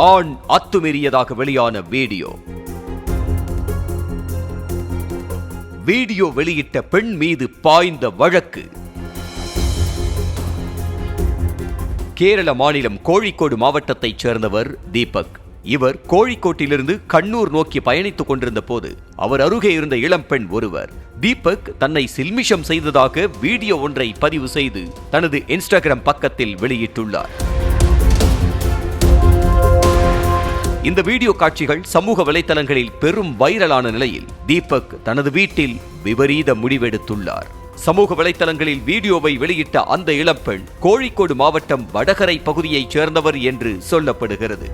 ஆண் அத்துமீறியதாக வெளியான வீடியோ வெளியிட்ட பெண் மீது பாய்ந்த வழக்கு. கேரள மாநிலம் கோழிக்கோடு மாவட்டத்தைச் சேர்ந்தவர் தீபக். இவர் கோழிக்கோட்டிலிருந்து கண்ணூர் நோக்கி பயணித்துக் கொண்டிருந்த போது அவர் அருகே இருந்த இளம்பெண் ஒருவர் தீபக் தன்னை சில்மிஷம் செய்ததாக வீடியோ ஒன்றை பதிவு செய்து தனது இன்ஸ்டாகிராம் பக்கத்தில் வெளியிட்டுள்ளார். இந்த வீடியோ காட்சிகள் சமூக வலைதளங்களில் பெரும் வைரலான நிலையில் தீபக் தனது வீட்டில் விபரீத முடிவெடுத்துள்ளார். சமூக வலைதளங்களில் வீடியோவை வெளியிட்ட அந்த இளம்பெண் கோழிக்கோடு மாவட்டம் வடகரை பகுதியைச் சேர்ந்தவர் என்று சொல்லப்படுகிறது.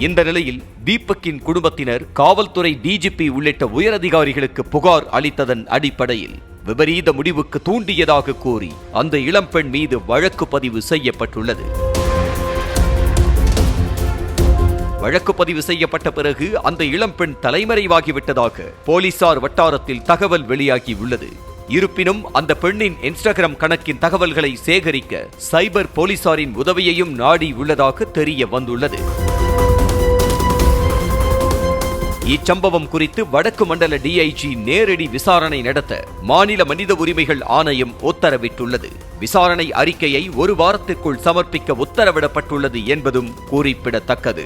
இந்த நிலையில் தீபக்கின் குடும்பத்தினர் காவல்துறை டிஜிபி உள்ளிட்ட உயரதிகாரிகளுக்கு புகார் அளித்ததன் அடிப்படையில் விபரீத முடிவுக்கு தூண்டியதாக கூறி அந்த இளம்பெண் மீது வழக்கு பதிவு செய்யப்பட்டுள்ளது. வழக்கு பதிவு செய்யப்பட்ட பிறகு அந்த இளம்பெண் தலைமறைவாகிவிட்டதாக போலீசார் வட்டாரத்தில் தகவல் வெளியாகியுள்ளது. இருப்பினும் அந்த பெண்ணின் இன்ஸ்டாகிராம் கணக்கின் தகவல்களை சேகரிக்க சைபர் போலீசாரின் உதவியையும் நாடி உள்ளதாக தெரிய வந்துள்ளது. இச்சம்பவம் குறித்து வடக்கு மண்டல டிஐஜி நேரடி விசாரணை நடத்த மாநில மனித உரிமைகள் ஆணையம் உத்தரவிட்டுள்ளது. விசாரணை அறிக்கையை 1 வாரத்திற்குள் சமர்ப்பிக்க உத்தரவிடப்பட்டுள்ளது என்பதும் குறிப்பிடத்தக்கது.